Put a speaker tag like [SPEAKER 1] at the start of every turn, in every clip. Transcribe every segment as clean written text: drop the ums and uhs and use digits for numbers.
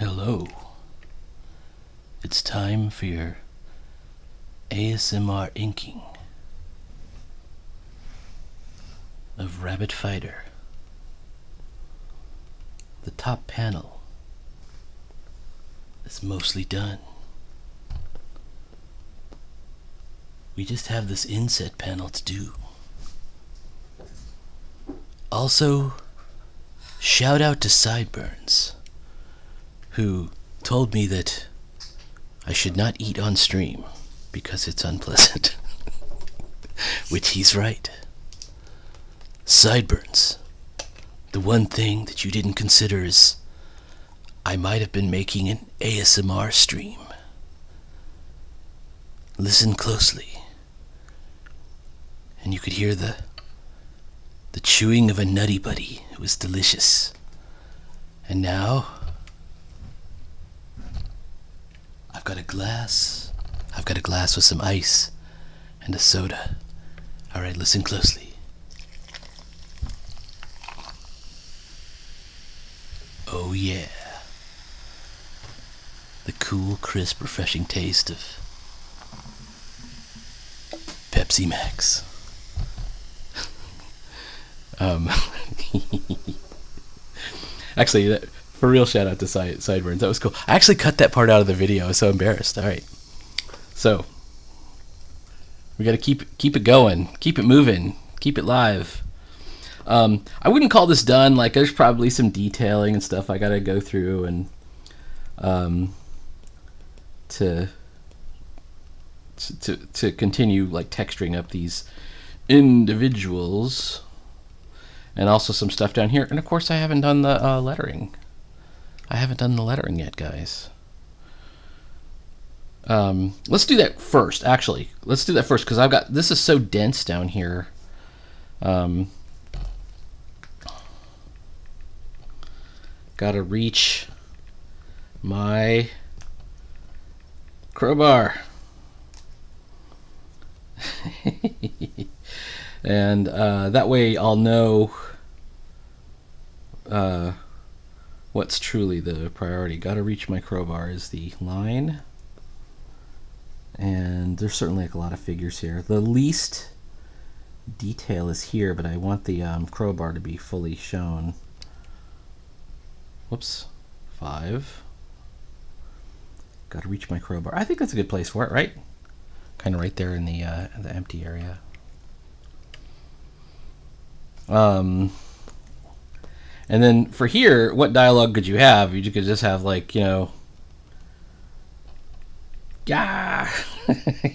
[SPEAKER 1] Hello. It's time for your ASMR inking of Rabbit Fighter. The top panel is mostly done. We just have this inset panel to do. Also, shout out to Sideburns, who told me that I should not eat on stream because it's unpleasant. Which he's right. Sideburns, the one thing that you didn't consider is I might have been making an ASMR stream. Listen closely, and you could hear the chewing of a nutty buddy. It was delicious. And now I've got a glass with some ice and a soda. Alright, listen closely. Oh yeah. The cool, crisp, refreshing taste of Pepsi Max. Actually, for real, shout out to Sideburns. That was cool. I actually cut that part out of the video. I was so embarrassed. All right, so we got to keep it going, keep it moving, keep it live. I wouldn't call this done. Like, there's probably some detailing and stuff I got to go through and to continue like texturing up these individuals. And also some stuff down here. And of course I haven't done the lettering. I haven't done the lettering yet, guys. Let's do that first, actually. Let's do that first, because this is so dense down here. Gotta reach my crowbar. And that way I'll know what's truly the priority. Gotta reach my crowbar is the line. And there's certainly like a lot of figures here. The least detail is here, but I want the crowbar to be fully shown. Whoops. 5. Gotta reach my crowbar. I think that's a good place for it, right? Kind of right there in the empty area. And then for here, what dialogue could you have? You could just have, like, you know, yeah,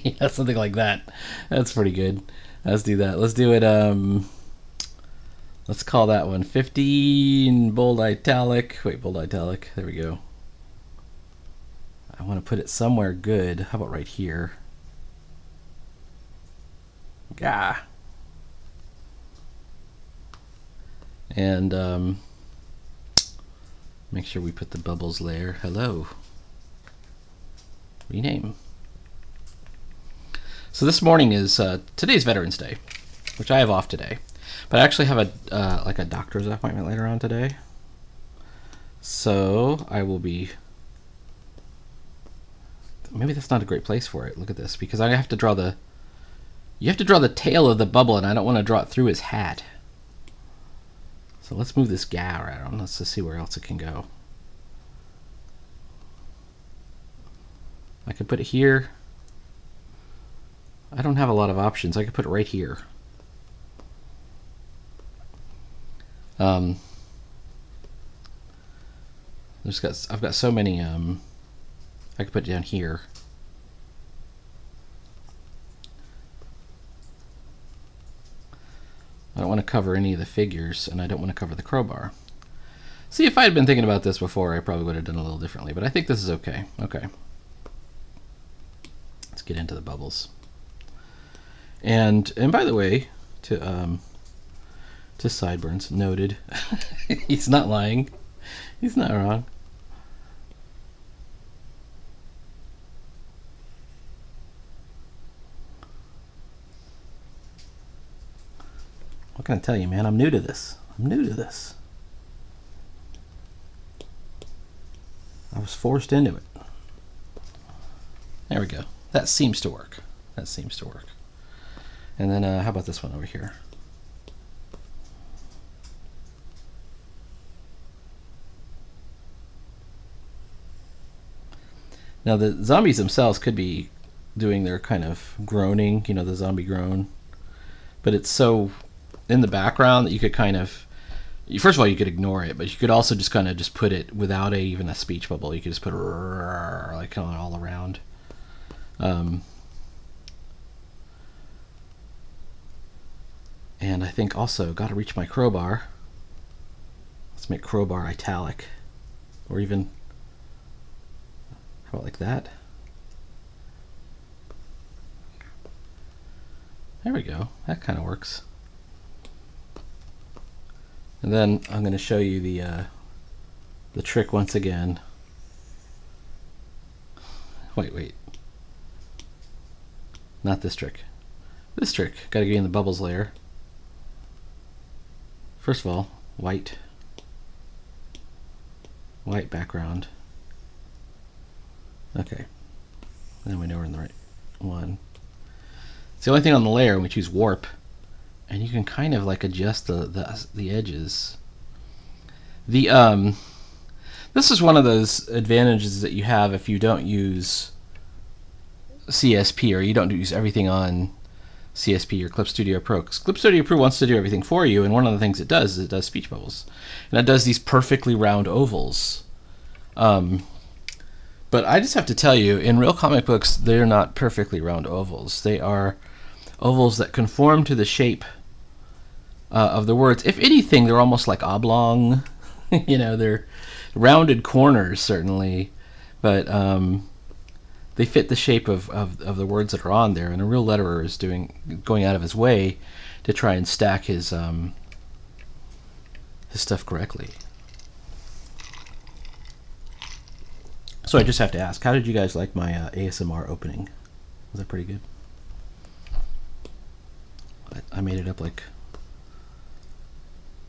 [SPEAKER 1] yeah, something like that. That's pretty good. Let's do that. Let's do it. Let's call that one 15 bold italic. Wait, bold italic. There we go. I want to put it somewhere good. How about right here? Yeah. And make sure we put the bubbles layer. Hello. Rename. So this morning is today's Veterans Day, which I have off today, but I actually have a like a doctor's appointment later on today. So I will be. Maybe that's not a great place for it. Look at this, because I have to draw the. You have to draw the tail of the bubble, and I don't want to draw it through his hat. So let's move this guy around. Let's just see where else it can go. I could put it here. I don't have a lot of options. I could put it right here. I've got so many. I could put it down here. I don't want to cover any of the figures, and I don't want to cover the crowbar. See, if I had been thinking about this before, I probably would have done a little differently, but I think this is okay. Okay. Let's get into the bubbles. And by the way, to Sideburns, noted. He's not lying. He's not wrong. What can I tell you, man? I'm new to this. was forced into it. There we go. That seems to work. That seems to work. And then how about this one over here? Now the zombies themselves could be doing their kind of groaning, you know, the zombie groan. But it's so in the background that you could kind of, first of all, you could ignore it, but you could also just kind of just put it without even a speech bubble. You could just put it like kind of all around. And I think also got to reach my crowbar. Let's make crowbar italic, or even, how about like that? There we go. That kind of works. And then I'm going to show you the trick once again. Wait. Not this trick. This trick. Got to get in the bubbles layer. First of all, white background. Okay. Then we know we're in the right one. It's the only thing on the layer, and we choose warp, and you can kind of like adjust the edges. This is one of those advantages that you have if you don't use CSP, or you don't use everything on CSP or Clip Studio Pro. Because Clip Studio Pro wants to do everything for you, and one of the things it does is it does speech bubbles, and it does these perfectly round ovals. But I just have to tell you, in real comic books, they're not perfectly round ovals. They are ovals that conform to the shape of the words. If anything, they're almost like oblong. You know, they're rounded corners, certainly, but they fit the shape of the words that are on there. And a real letterer is going out of his way to try and stack his stuff correctly. So I just have to ask, how did you guys like my ASMR opening? Was that pretty good? I made it up like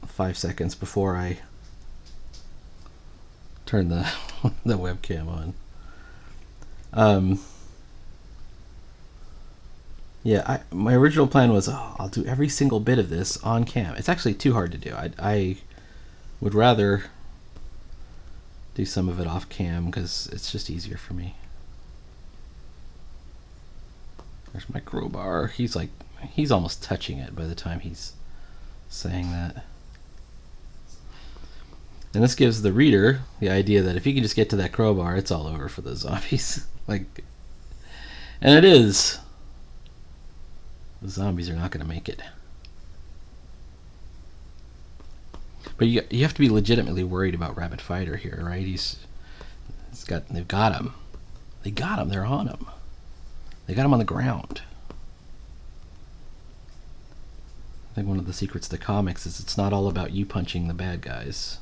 [SPEAKER 1] 5 seconds before I turned the the webcam on. Yeah, my original plan was, I'll do every single bit of this on cam. It's actually too hard to do. I would rather do some of it off cam because it's just easier for me. There's my crowbar. He's almost touching it by the time he's saying that. And this gives the reader the idea that if he can just get to that crowbar, it's all over for the zombies. And it is. The zombies are not going to make it. But you have to be legitimately worried about Rabbit Fighter here, right? They've got him. They got him. They're on him. They got him on the ground. I think one of the secrets to comics is it's not all about you punching the bad guys.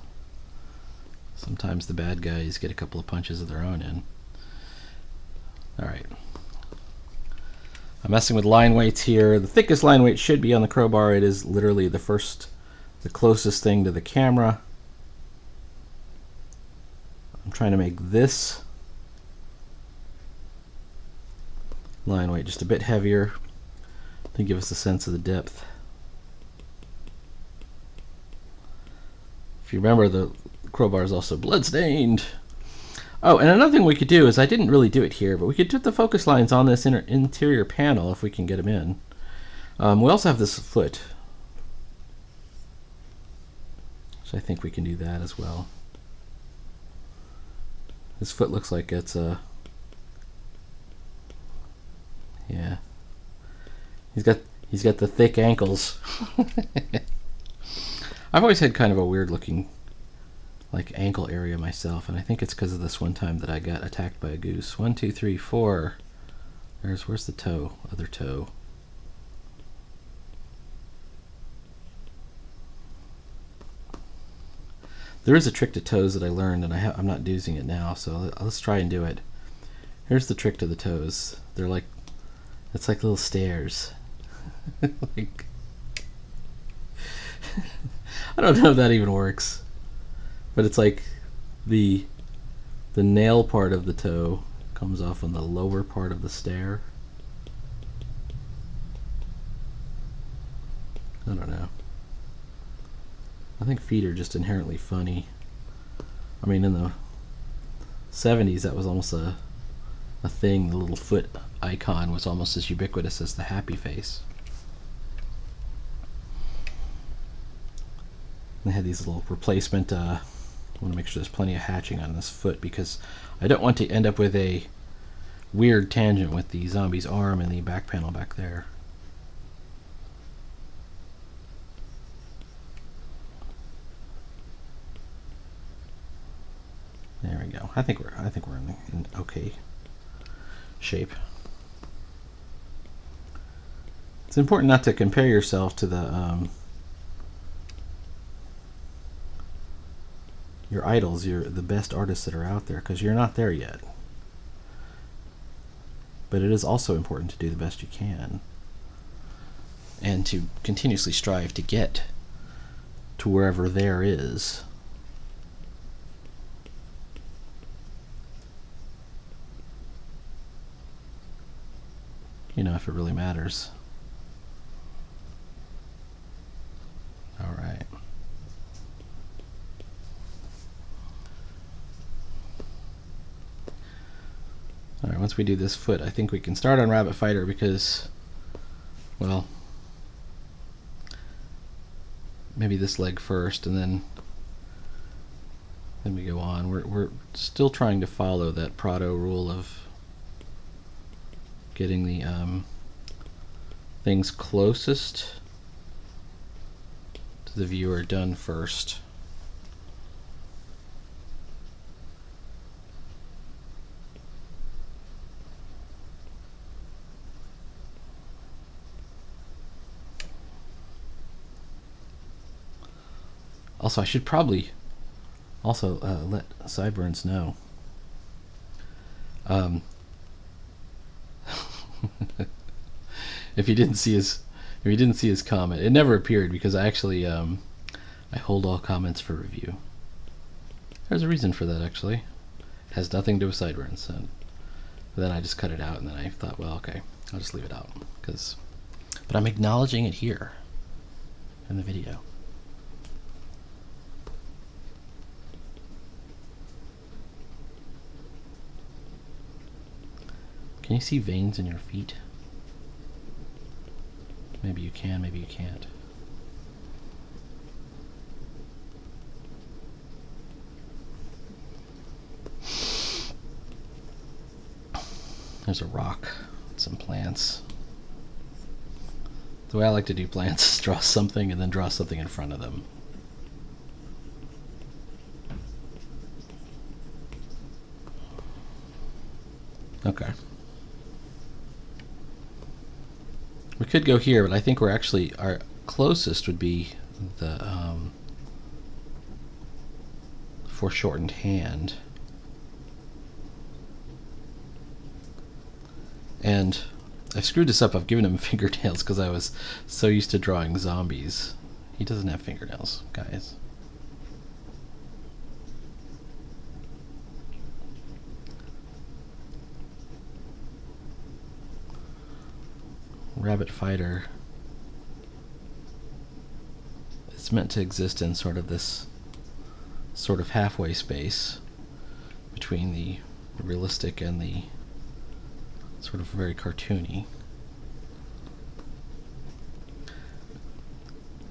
[SPEAKER 1] Sometimes the bad guys get a couple of punches of their own in. Alright. I'm messing with line weights here. The thickest line weight should be on the crowbar. It is literally the closest thing to the camera. I'm trying to make this line weight just a bit heavier to give us a sense of the depth. If you remember, the crowbar is also bloodstained. Oh, and another thing we could do is, I didn't really do it here, but we could put the focus lines on this interior panel if we can get them in. We also have this foot, so I think we can do that as well. This foot looks like it's yeah. He's got the thick ankles. I've always had kind of a weird looking ankle area myself, and I think it's because of this one time that I got attacked by a goose. 1, 2, 3, 4. Where's the toe? Other toe. There is a trick to toes that I learned, and I'm not using it now, so let's try and do it. Here's the trick to the toes. It's like little stairs. I don't know if that even works, but it's like the the nail part of the toe comes off on the lower part of the stair. I don't know. I think feet are just inherently funny. I mean, in the 70s, that was almost a thing. The little foot icon was almost as ubiquitous as the happy face. They had these little replacement. I want to make sure there's plenty of hatching on this foot because I don't want to end up with a weird tangent with the zombie's arm and the back panel back there. There we go. I think we're in okay shape. It's important not to compare yourself to the your idols, the best artists that are out there, because you're not there yet. But it is also important to do the best you can and to continuously strive to get to wherever there is. You know, if it really matters. All right. All right, once we do this foot, I think we can start on Rabbit Fighter because, well, maybe this leg first and then we go on. We're still trying to follow that Prado rule of getting the things closest to the viewer done first. Also, I should probably also let Sideburns know. If you didn't see his comment, it never appeared because I actually I hold all comments for review. There's a reason for that actually. It has nothing to do with Sideburns. So then I just cut it out, and then I thought, well, okay, I'll just leave it out but I'm acknowledging it here in the video. Can you see veins in your feet? Maybe you can, maybe you can't. There's a rock, some plants. The way I like to do plants is draw something and then draw something in front of them. Okay. We could go here, but I think our closest would be the foreshortened hand. And I've screwed this up. I've given him fingernails because I was so used to drawing zombies. He doesn't have fingernails, guys. Rabbit Fighter, it's meant to exist in sort of this sort of halfway space between the realistic and the sort of very cartoony.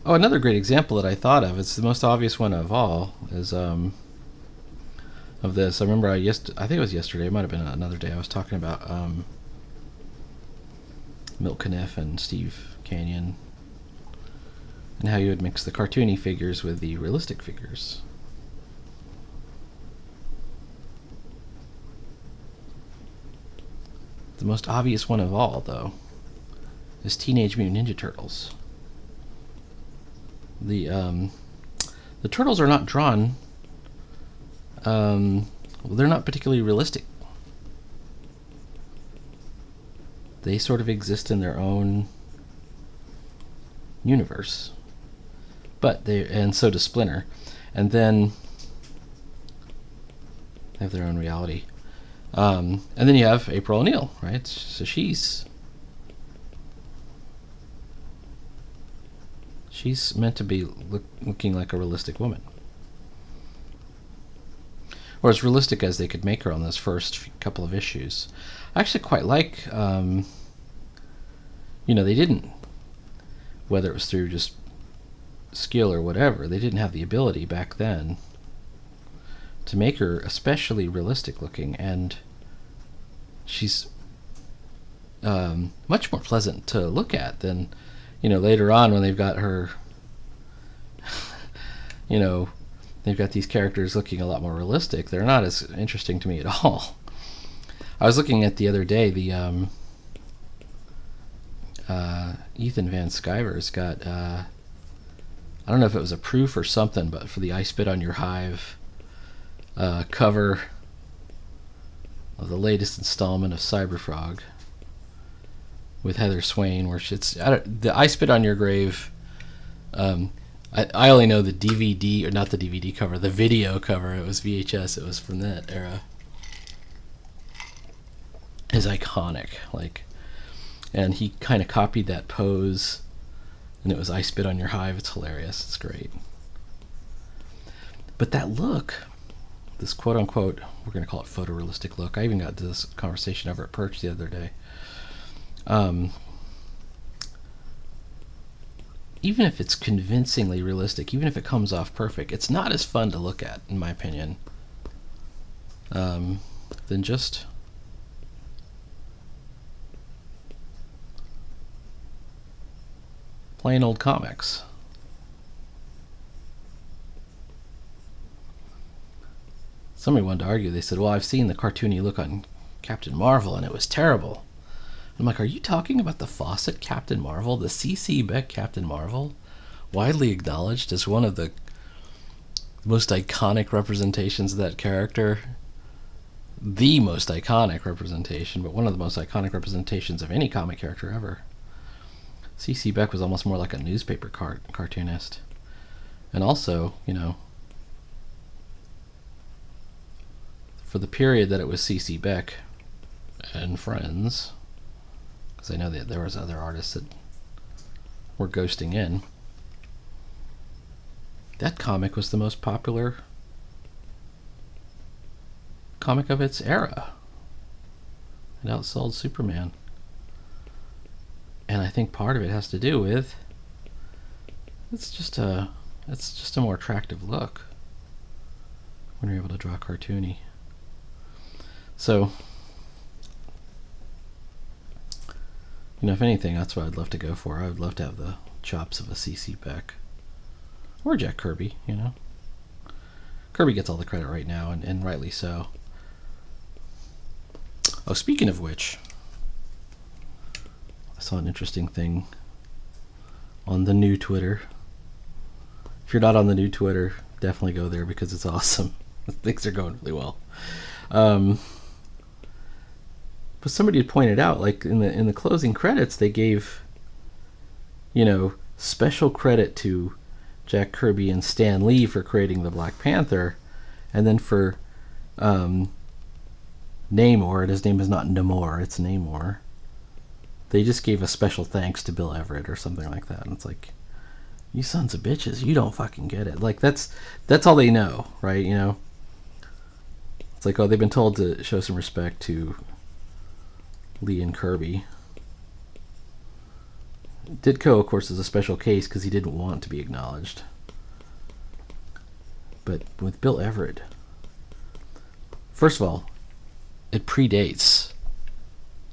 [SPEAKER 1] Oh, another great example that I thought of, it's the most obvious one of all, is of this. I remember I think it was yesterday, it might have been another day, I was talking about Milt Kniff and Steve Canyon and how you would mix the cartoony figures with the realistic figures. The most obvious one of all, though, is Teenage Mutant Ninja Turtles. The turtles are not drawn, well, they're not particularly realistic. They sort of exist in their own universe. And so does Splinter. And then have their own reality. And then you have April O'Neil, right? So she's meant to be looking like a realistic woman, or as realistic as they could make her on those first couple of issues. I actually quite like, they didn't, whether it was through just skill or whatever, they didn't have the ability back then to make her especially realistic looking, and she's much more pleasant to look at than, later on when they've got her, they've got these characters looking a lot more realistic. They're not as interesting to me at all. I was looking at the other day, the Ethan Van Sciver's got, I don't know if it was a proof or something, but for the I Spit on Your Hive cover of the latest installment of Cyberfrog with Heather Swain, where the I Spit on Your Grave, I only know the DVD, or not the DVD cover, the video cover. It was VHS, it was from that era. Is iconic, and he kind of copied that pose, and it was I Spit on Your Hive. It's hilarious, it's great. But that look, this quote-unquote, we're going to call it photorealistic look, I even got to this conversation over at Perch the other day. Even if it's convincingly realistic, even if it comes off perfect, it's not as fun to look at, in my opinion, than just plain old comics. Somebody wanted to argue. They said, well, I've seen the cartoony look on Captain Marvel and it was terrible. I'm like, are you talking about the Fawcett Captain Marvel, the C.C. Beck Captain Marvel, widely acknowledged as one of the most iconic representations of that character? The most iconic representation, but one of the most iconic representations of any comic character ever. C.C. Beck was almost more like a newspaper cartoonist. And also, for the period that it was C.C. Beck and friends, because I know that there was other artists that were ghosting in, that comic was the most popular comic of its era. It outsold Superman. And I think part of it has to do with it's just a more attractive look when you're able to draw cartoony. So, if anything, that's what I'd love to go for. I would love to have the chops of a C.C. Beck or Jack Kirby. Kirby gets all the credit right now, and rightly so. Oh, speaking of which, I saw an interesting thing on the new Twitter. If you're not on the new Twitter, definitely go there because it's awesome. Things are going really well. But somebody had pointed out, in the closing credits, they gave, special credit to Jack Kirby and Stan Lee for creating the Black Panther, and then for Namor, and his name is not Namor, it's Namor, they just gave a special thanks to Bill Everett or something like that. And it's like, you sons of bitches, you don't fucking get it. That's all they know, right? It's like, oh, they've been told to show some respect to Lee and Kirby. Ditko, of course, is a special case because he didn't want to be acknowledged. But with Bill Everett, first of all, it predates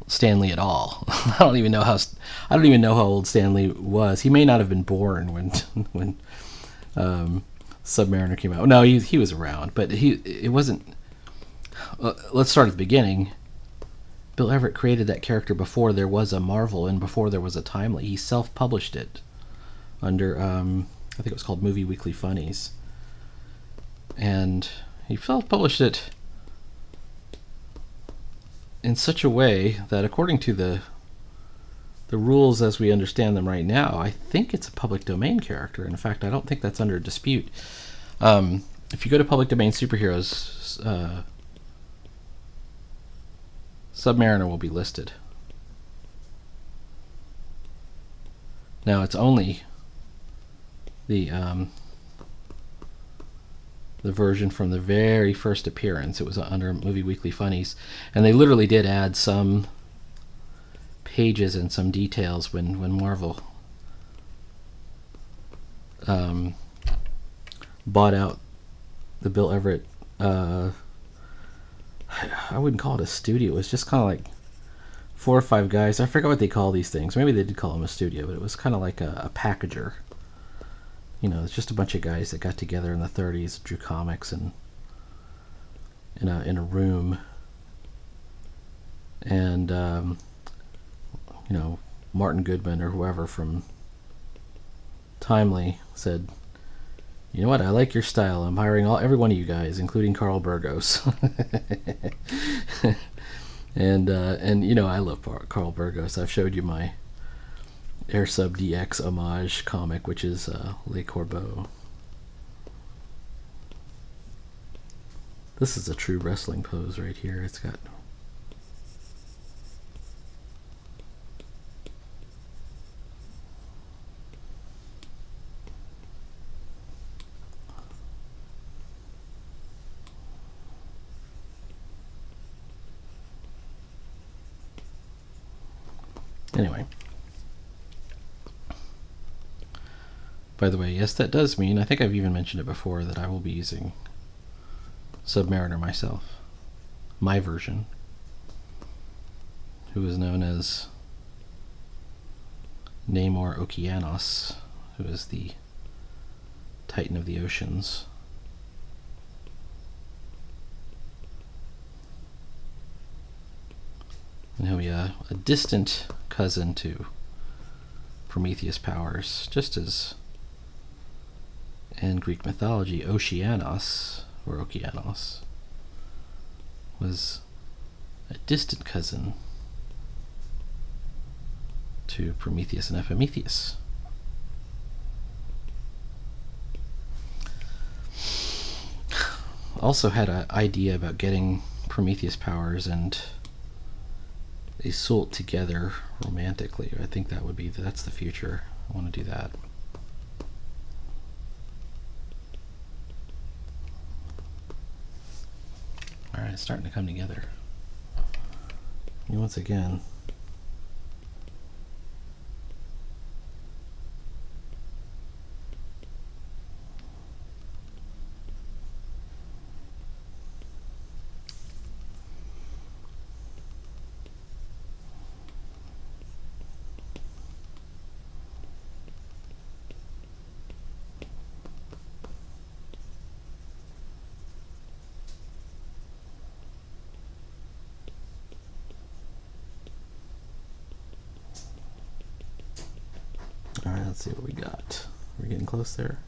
[SPEAKER 1] Stan Lee at all. I don't even know how old Stan Lee was. He may not have been born when Submariner came out. No, he was around, but it wasn't. Let's start at the beginning. Bill Everett created that character before there was a Marvel and before there was a Timely. He self-published it under, I think it was called Movie Weekly Funnies. And he self-published it in such a way that, according to the rules as we understand them right now, I think it's a public domain character. In fact, I don't think that's under dispute. If you go to Public Domain Superheroes Submariner will be listed. Now it's only the version from the very first appearance. It was under Movie Weekly Funnies, and they literally did add some pages and some details when Marvel bought out the Bill Everett. I wouldn't call it a studio. It was just kind of like 4 or 5 guys. I forgot what they call these things. Maybe they did call them a studio, but it was kind of like a packager. You know, it's just a bunch of guys that got together in the 30s, drew comics, and in a room. And you know, Martin Goodman or whoever from Timely said, "You know what? I like your style. I'm hiring every one of you guys, including Carl Burgos." and you know, I love Carl Burgos. I've showed you my Air Sub DX homage comic, which is Le Corbeau. This is a true wrestling pose right here. It's got anyway. By the way, yes, that does mean, I think I've even mentioned it before, that I will be using Submariner myself. My version. Who is known as Namor Okeanos, who is the Titan of the Oceans. And he'll be a distant cousin to Prometheus powers, just as in Greek mythology, Oceanos, or Okeanos, was a distant cousin to Prometheus and Epimetheus. Also had an idea about getting Prometheus powers and Iseult together romantically. I think that's the future. I want to do that. Alright, it's starting to come together. And once again, alright, let's see what we got. We're getting close there.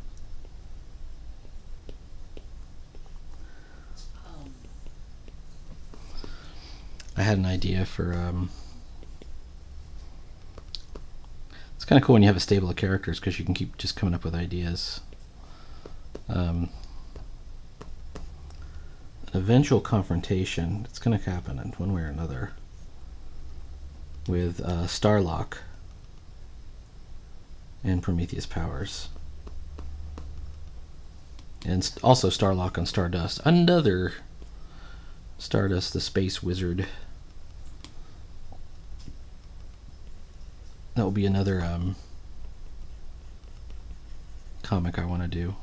[SPEAKER 1] I had an idea for it's kind of cool when you have a stable of characters, because you can keep just coming up with ideas. An eventual confrontation, it's going to happen in one way or another, with Starlock and Prometheus powers, and also Starlock on Stardust, another Stardust the space wizard. That will be another comic I want to do.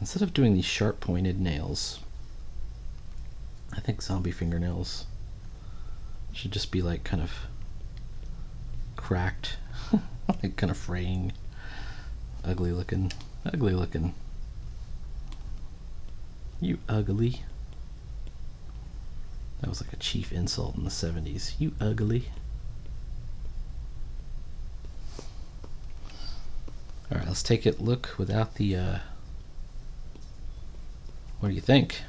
[SPEAKER 1] Instead of doing these sharp pointed nails, I think zombie fingernails should just be like kind of cracked, like kind of fraying, ugly looking. You ugly. That was like a chief insult in the 70s. You ugly. Alright, let's take a look without the what do you think?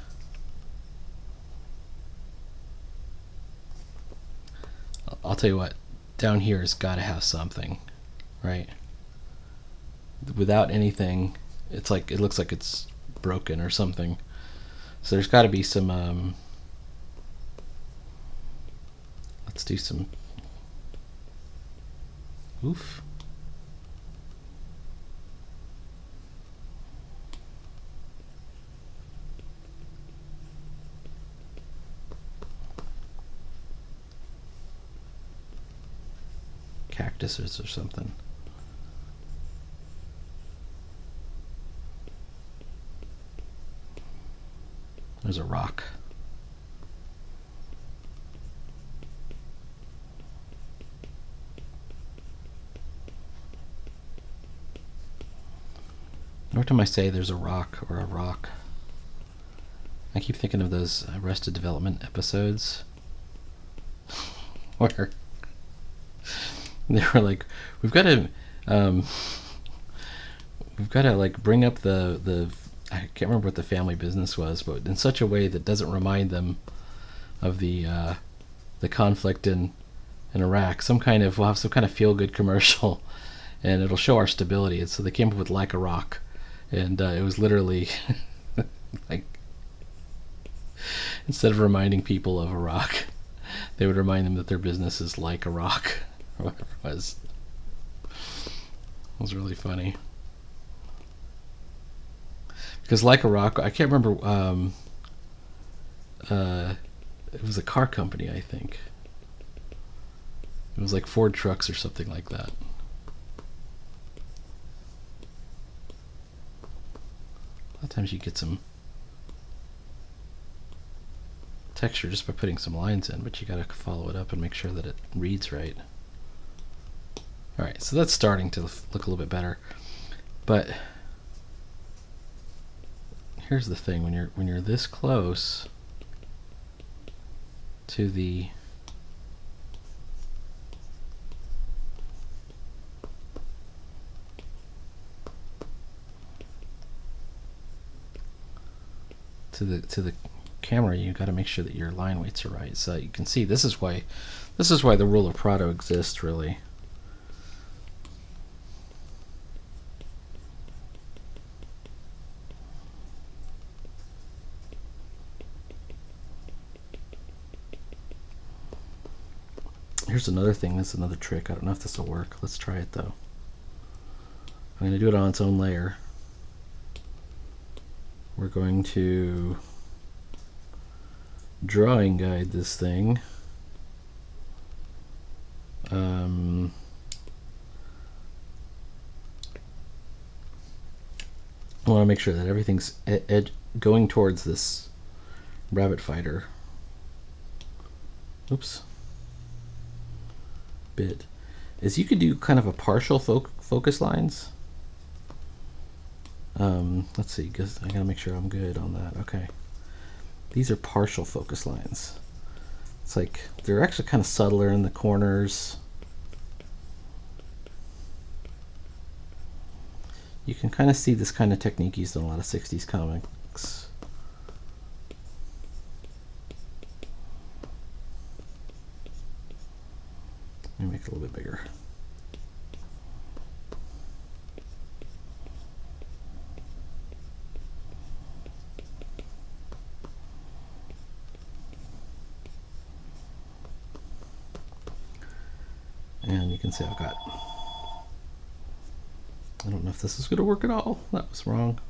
[SPEAKER 1] I'll tell you what, down here has got to have something, right? Without anything, it's like, it looks like it's broken or something. So there's got to be some Let's do some oof. Cactuses or something. There's a rock. Every time I say there's a rock or a rock, I keep thinking of those Arrested Development episodes where they were like, we've got to like bring up the I can't remember what the family business was, but in such a way that doesn't remind them of the conflict in Iraq. We'll have some kind of feel good commercial, and it'll show our stability. And so they came up with Like a Rock, and it was literally like, instead of reminding people of Iraq, they would remind them that their business is like a rock, or whatever it was. It was really funny. Because Like a Rock, I can't remember, it was a car company, I think. It was like Ford Trucks or something like that. A lot of times you get some texture just by putting some lines in, but you gotta follow it up and make sure that it reads right. Alright, so that's starting to look a little bit better. But here's the thing, when you're this close to the camera, you got to make sure that your line weights are right. So you can see this is why the rule of Prado exists, really. Here's another thing. This is another trick. I don't know if this will work. Let's try it though. I'm going to do it on its own layer. We're going to drawing guide this thing. I want to make sure that everything's going towards this rabbit fighter. Oops. Bit. Is you could do kind of a partial focus lines. Let's see, because I gotta make sure I'm good on that. Okay. These are partial focus lines. It's like they're actually kind of subtler in the corners. You can kind of see this kind of technique used in a lot of 60s comics. Let me make it a little bit bigger. And you can see I've got, I don't know if this is going to work at all. That was wrong.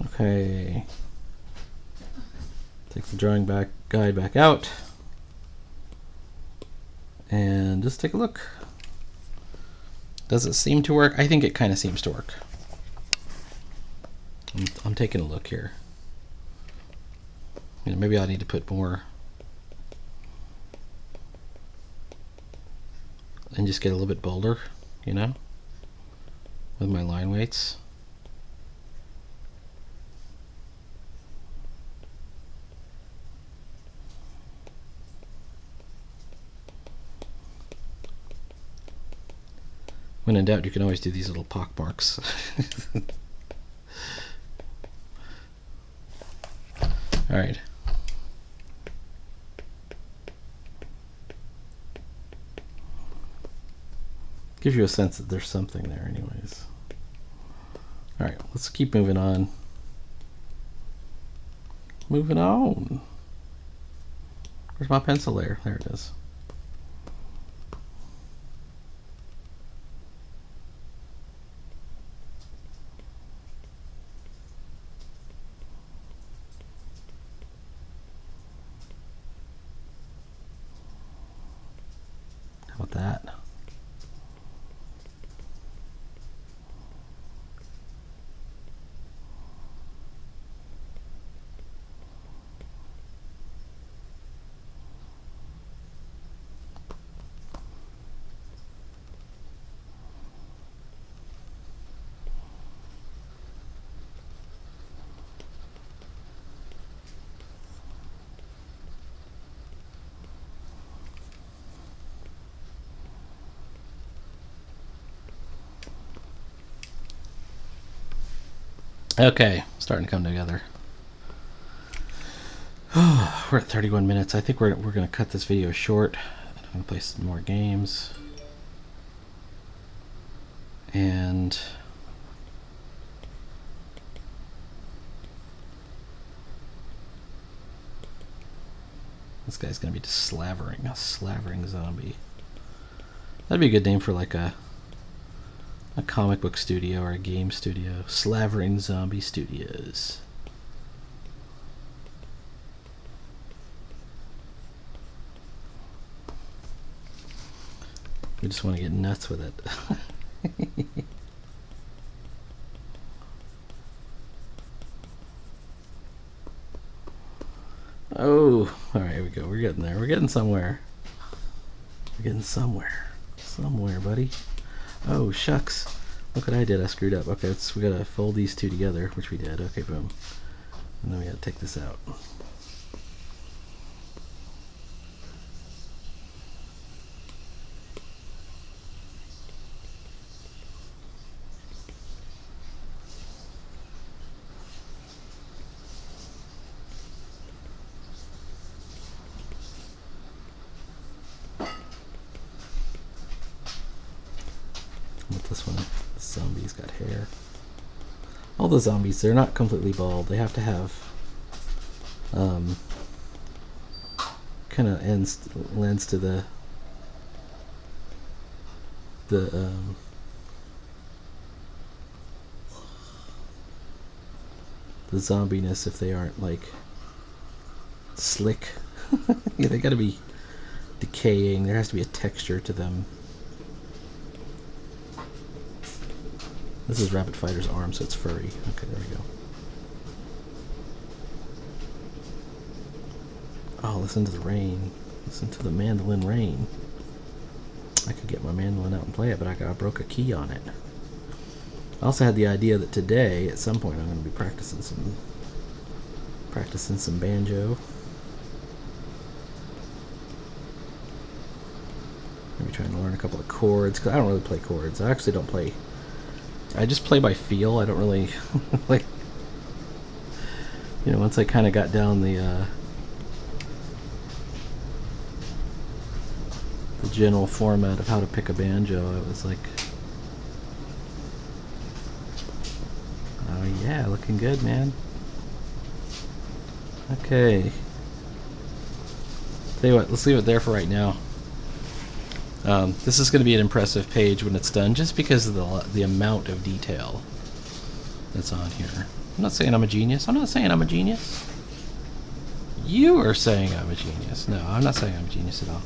[SPEAKER 1] Okay. Take the drawing guide back out. And just take a look. Does it seem to work? I think it kind of seems to work. I'm taking a look here. You know, maybe I need to put more and just get a little bit bolder, you know, with my line weights. When in doubt, you can always do these little pock marks. All right. Gives you a sense that there's something there anyways. Alright, let's keep moving on. Moving on. Where's my pencil layer? There it is. How about that? Okay, starting to come together. We're at 31 minutes. I think we're going to cut this video short. I'm going to play some more games. And this guy's going to be just slavering, a slavering zombie. That'd be a good name for like a comic book studio or a game studio. Slavering Zombie Studios. We just want to get nuts with it. Oh, alright, here we go. We're getting there. We're getting somewhere. We're getting somewhere. Somewhere, buddy. Oh, shucks. Look what I did. I screwed up. Okay, we gotta fold these two together, which we did. Okay, boom. And then we gotta take this out. This one, the zombie's got hair. All the zombies, they're not completely bald. They have to have kind of lends to the zombiness if they aren't like slick. Yeah, they got to be decaying. There has to be a texture to them. This is Rapid Fighter's arm, so it's furry. Okay, there we go. Oh, listen to the rain. Listen to the mandolin rain. I could get my mandolin out and play it, but I broke a key on it. I also had the idea that today, at some point, I'm going to be practicing some banjo. Maybe trying to learn a couple of chords, because I don't really play chords. I actually don't play. I just play by feel. I don't really like, you know, once I kind of got down the general format of how to pick a banjo, I was like, oh yeah, looking good, man. Okay. Tell you what, let's leave it there for right now. This is going to be an impressive page when it's done, just because of the amount of detail that's on here. I'm not saying I'm a genius. I'm not saying I'm a genius. You are saying I'm a genius. No, I'm not saying I'm a genius at all.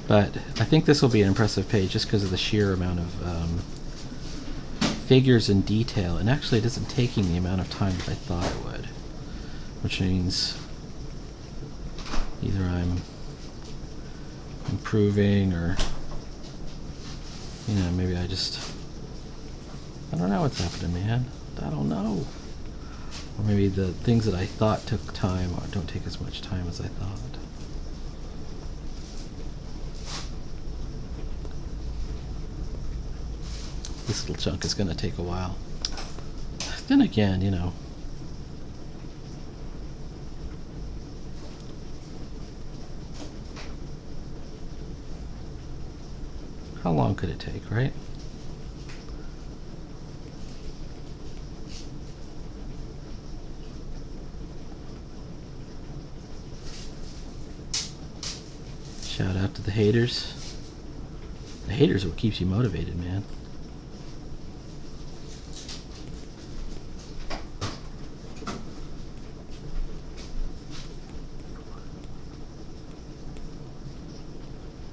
[SPEAKER 1] But I think this will be an impressive page just because of the sheer amount of figures and detail. And actually it isn't taking the amount of time that I thought it would. Which means either I'm improving, or you know, maybe I don't know what's happening, man. I don't know. Or maybe the things that I thought took time don't take as much time as I thought. This little chunk is going to take a while. Then again, you know, How long could it take, right? Shout out to the haters. The haters are what keeps you motivated, man.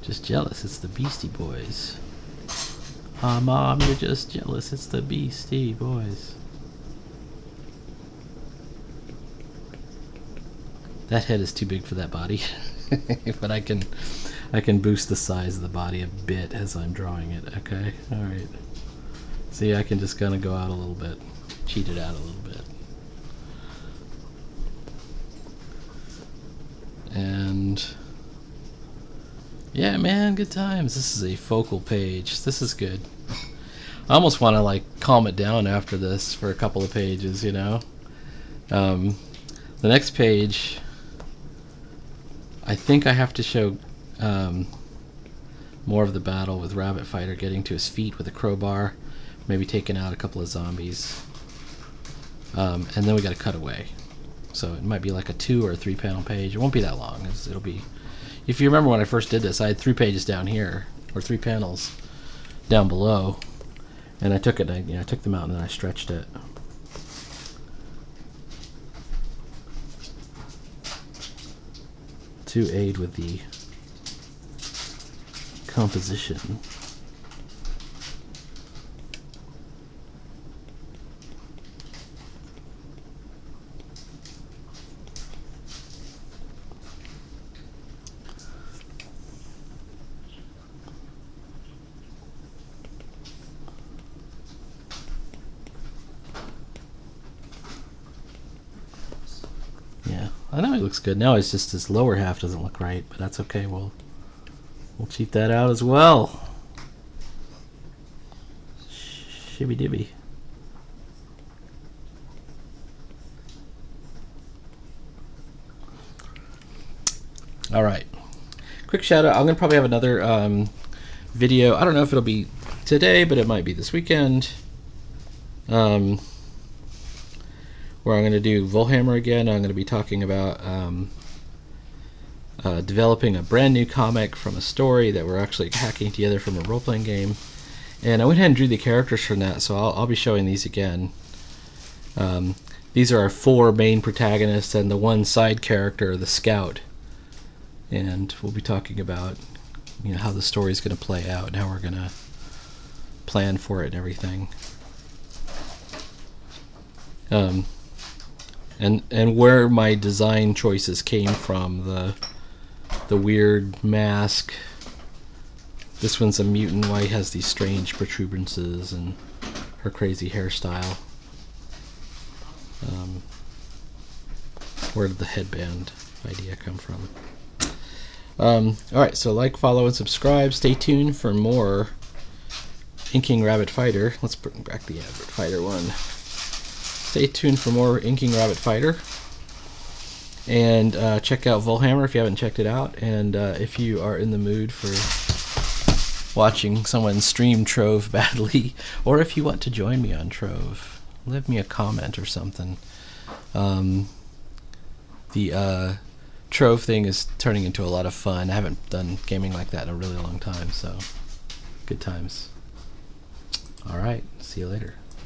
[SPEAKER 1] Just jealous, it's the Beastie Boys. Mom, you're just jealous, it's the Beastie Boys. That head is too big for that body. But I can boost the size of the body a bit as I'm drawing it. Okay, alright. See, I can just kind of go out a little bit. Cheat it out a little bit. And yeah, man, good times. This is a focal page. This is good. I almost want to like calm it down after this for a couple of pages, you know. The next page, I think I have to show more of the battle with Rabbit Fighter getting to his feet with a crowbar, maybe taking out a couple of zombies, and then we got to cut away. So it might be like a 2 or 3 panel page. It won't be that long. It'll be, if you remember when I first did this, I had 3 pages down here, or 3 panels down below, and I took it. I took them out and then I stretched it. To aid with the composition. Yeah, I know it looks good. Now it's just this lower half doesn't look right, but that's okay. We'll cheat that out as well. Shibby dibby. All right. Quick shout out. I'm gonna probably have another video. I don't know if it'll be today, but it might be this weekend. Where I'm going to do Volehammer again. I'm going to be talking about developing a brand new comic from a story that we're actually hacking together from a role-playing game. And I went ahead and drew the characters from that, so I'll be showing these again. These are our 4 main protagonists and the 1 side character, the Scout. And we'll be talking about how the story is going to play out and how we're going to plan for it and everything. And where my design choices came from, the weird mask. This one's a mutant. Why he has these strange protuberances and her crazy hairstyle. Where did the headband idea come from? Alright, so like, follow, and subscribe. Stay tuned for more Inking Rabbit Fighter. Let's bring back the Rabbit Fighter one. Stay tuned for more Inking Rabbit Fighter. And check out Volehammer if you haven't checked it out. And if you are in the mood for watching someone stream Trove badly, or if you want to join me on Trove, leave me a comment or something. The Trove thing is turning into a lot of fun. I haven't done gaming like that in a really long time, so good times. Alright, see you later.